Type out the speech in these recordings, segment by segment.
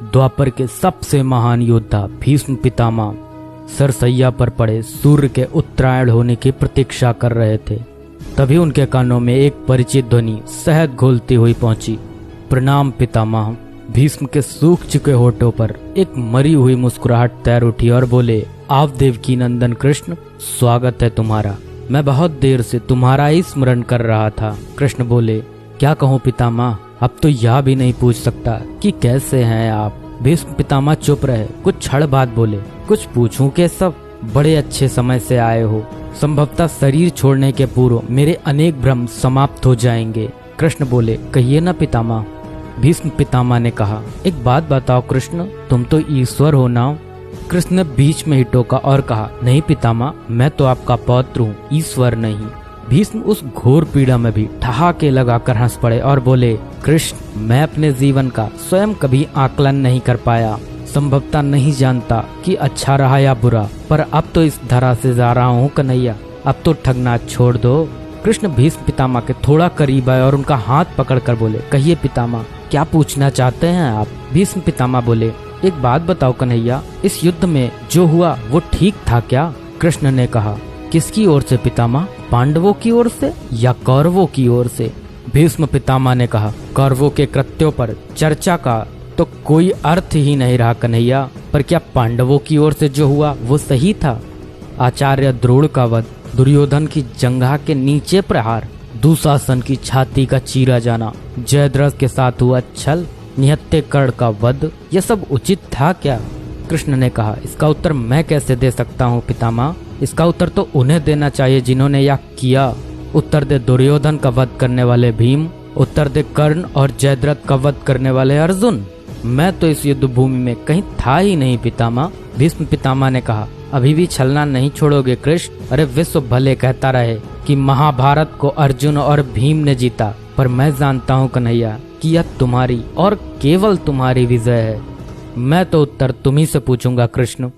द्वापर के सबसे महान योद्धा भीष्म पितामह सरसैया पर पड़े सूर्य के उत्तरायण होने की प्रतीक्षा कर रहे थे। तभी उनके कानों में एक परिचित ध्वनि शहद घोलती हुई पहुंची। प्रणाम पितामह। भीष्म के सूख चुके होठों पर एक मरी हुई मुस्कुराहट तैर उठी और बोले, आप देवकी नंदन कृष्ण, स्वागत है तुम्हारा। मैं बहुत देर से तुम्हारा ही स्मरण कर रहा था। कृष्ण बोले, क्या कहूँ पितामह, अब तो यह भी नहीं पूछ सकता कि कैसे हैं आप। भीष्म पितामह चुप रहे, कुछ क्षण बाद बोले, कुछ पूछूं के सब, बड़े अच्छे समय से आए हो। संभवतः शरीर छोड़ने के पूर्व मेरे अनेक भ्रम समाप्त हो जाएंगे। कृष्ण बोले, कहिए ना पितामह। भीष्म पितामह ने कहा, एक बात बताओ कृष्ण, तुम तो ईश्वर हो ना। कृष्ण ने बीच में ही टोका और कहा, नहीं पितामह, मैं तो आपका पौत्र हूँ, ईश्वर नहीं। भीष्म उस घोर पीड़ा में भी ठहाके लगाकर हंस पड़े और बोले, कृष्ण, मैं अपने जीवन का स्वयं कभी आकलन नहीं कर पाया। संभवतः नहीं जानता कि अच्छा रहा या बुरा, पर अब तो इस धरा से जा रहा हूँ कन्हैया, अब तो ठगना छोड़ दो। कृष्ण भीष्म पितामह के थोड़ा करीब आए और उनका हाथ पकड़कर बोले, कहिए पितामह, क्या पूछना चाहते हैं आप। भीष्म पितामह बोले, एक बात बताओ कन्हैया, इस युद्ध में जो हुआ वो ठीक था क्या। कृष्ण ने कहा, किसकी ओर से पितामह, पांडवों की ओर से या कौरवों की ओर से। भीष्म पितामह ने कहा, कौरवों के कृत्यों पर चर्चा का तो कोई अर्थ ही नहीं रहा कन्हैया, पर क्या पांडवों की ओर से जो हुआ वो सही था। आचार्य द्रोण का वध, दुर्योधन की जंघा के नीचे प्रहार, दुशासन की छाती का चीरा जाना, जयद्रथ के साथ हुआ छल, निहत्थे कर्ण का वध, यह सब उचित था क्या। कृष्ण ने कहा, इसका उत्तर मैं कैसे दे सकता हूँ पितामह, इसका उत्तर तो उन्हें देना चाहिए जिन्होंने यह किया। उत्तर दे दुर्योधन का वध करने वाले भीम, उत्तर दे कर्ण और जयद्रथ का वध करने वाले अर्जुन। मैं तो इस युद्ध भूमि में कहीं था ही नहीं पितामह। भीष्म पितामह ने कहा, अभी भी छलना नहीं छोड़ोगे कृष्ण। अरे विश्व भले कहता रहे कि महाभारत को अर्जुन और भीम ने जीता, पर मैं जानता हूँ कन्हैया कि यह तुम्हारी और केवल तुम्हारी विजय है। मैं तो उत्तर तुम्ही से पूछूंगा कृष्ण।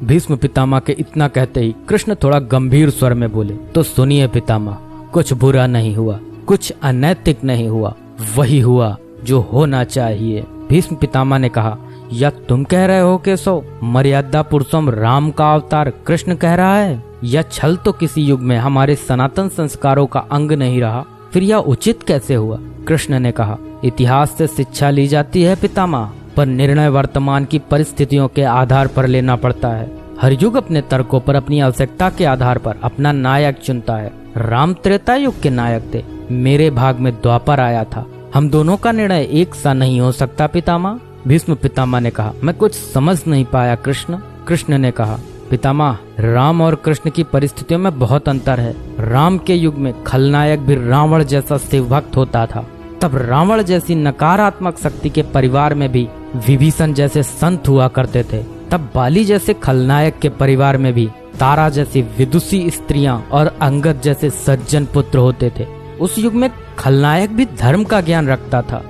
भीष्म पितामह के इतना कहते ही कृष्ण थोड़ा गंभीर स्वर में बोले, तो सुनिए पितामह, कुछ बुरा नहीं हुआ, कुछ अनैतिक नहीं हुआ, वही हुआ जो होना चाहिए। भीष्म पितामह ने कहा, या तुम कह रहे हो कि सो मर्यादा पुरुषोत्तम राम का अवतार कृष्ण कह रहा है। यह छल तो किसी युग में हमारे सनातन संस्कारों का अंग नहीं रहा, फिर यह उचित कैसे हुआ। कृष्ण ने कहा, इतिहास से शिक्षा ली जाती है पितामह, पर निर्णय वर्तमान की परिस्थितियों के आधार पर लेना पड़ता है। हर युग अपने तर्कों पर, अपनी आवश्यकता के आधार पर अपना नायक चुनता है। राम त्रेता युग के नायक थे, मेरे भाग में द्वापर आया था। हम दोनों का निर्णय एक सा नहीं हो सकता पितामह। भीष्म पितामह ने कहा, मैं कुछ समझ नहीं पाया कृष्ण। कृष्ण ने कहा, पितामह, राम और कृष्ण की परिस्थितियों में बहुत अंतर है। राम के युग में खलनायक भी रावण जैसा शिवभक्त होता था। तब रावण जैसी नकारात्मक शक्ति के परिवार में भी विभीषण जैसे संत हुआ करते थे। तब बाली जैसे खलनायक के परिवार में भी तारा जैसी विदुषी स्त्रियां और अंगद जैसे सज्जन पुत्र होते थे। उस युग में खलनायक भी धर्म का ज्ञान रखता था,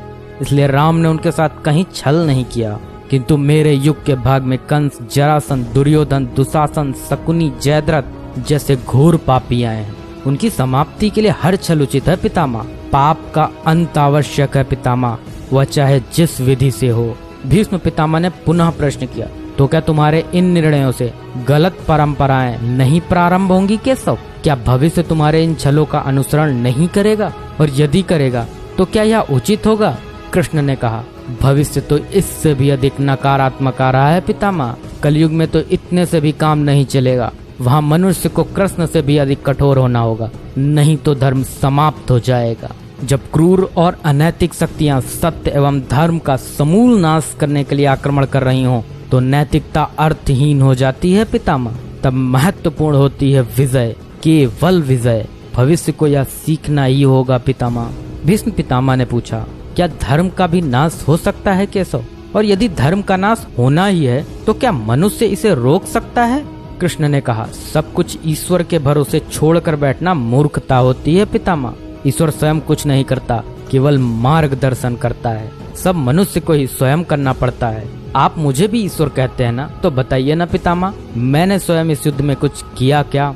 इसलिए राम ने उनके साथ कहीं छल नहीं किया। किंतु मेरे युग के भाग में कंस, जरासंध, दुर्योधन, दुशासन, शकुनी, जयद्रथ जैसे घोर पापी आए हैं। उनकी समाप्ति के लिए हर छल उचित है पितामह। पाप का अंत आवश्यक है पितामह, वह चाहे जिस विधि से हो। भीष्म पितामह ने पुनः प्रश्न किया, तो क्या तुम्हारे इन निर्णयों से गलत परंपराएं नहीं प्रारंभ होंगी केशव। क्या भविष्य तुम्हारे इन छलों का अनुसरण नहीं करेगा, और यदि करेगा तो क्या यह उचित होगा। कृष्ण ने कहा, भविष्य तो इससे भी अधिक नकारात्मक आ रहा है पितामह। कलयुग में तो इतने से भी काम नहीं चलेगा, वहाँ मनुष्य को कृष्ण से भी अधिक कठोर होना होगा, नहीं तो धर्म समाप्त हो जाएगा। जब क्रूर और अनैतिक शक्तियाँ सत्य एवं धर्म का समूल नाश करने के लिए आक्रमण कर रही हों, तो नैतिकता अर्थहीन हो जाती है पितामह। तब महत्वपूर्ण होती है विजय, केवल विजय। भविष्य को यह सीखना ही होगा पितामह। भीष्म पितामह ने पूछा, क्या धर्म का भी नाश हो सकता है केशव, और यदि धर्म का नाश होना ही है तो क्या मनुष्य इसे रोक सकता है। कृष्ण ने कहा, सब कुछ ईश्वर के भरोसे छोड़कर बैठना मूर्खता होती है पितामह। ईश्वर स्वयं कुछ नहीं करता, केवल मार्गदर्शन करता है। सब मनुष्य को ही स्वयं करना पड़ता है। आप मुझे भी ईश्वर कहते हैं ना, तो बताइए ना पितामह, मैंने स्वयं इस युद्ध में कुछ किया क्या।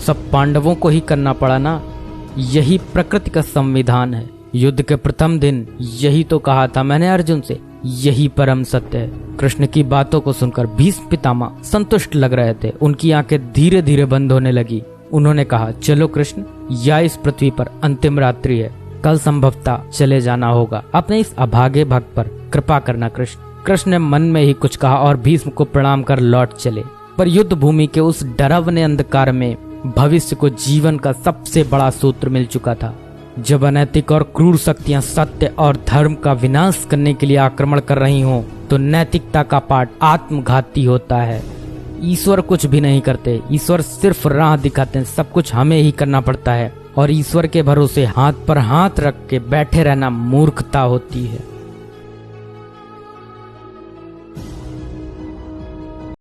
सब पांडवों को ही करना पड़ा ना, यही प्रकृति का संविधान है। युद्ध के प्रथम दिन यही तो कहा था मैंने अर्जुन से यही परम सत्य है। कृष्ण की बातों को सुनकर भीष्म पितामह संतुष्ट लग रहे थे। उनकी आंखें धीरे धीरे बंद होने लगी। उन्होंने कहा, चलो कृष्ण, या इस पृथ्वी पर अंतिम रात्रि है, कल संभवतः चले जाना होगा। अपने इस अभागे भक्त पर कृपा करना कृष्ण। कृष्ण ने मन में ही कुछ कहा और भीष्म को प्रणाम कर लौट चले। पर युद्ध भूमि के उस डरावने अंधकार में भविष्य को जीवन का सबसे बड़ा सूत्र मिल चुका था। जब अनैतिक और क्रूर शक्तियां सत्य और धर्म का विनाश करने के लिए आक्रमण कर रही हों, तो नैतिकता का पाठ आत्मघाती होता है। ईश्वर कुछ भी नहीं करते, ईश्वर सिर्फ राह दिखाते हैं। सब कुछ हमें ही करना पड़ता है और ईश्वर के भरोसे हाथ पर हाथ रख के बैठे रहना मूर्खता होती है।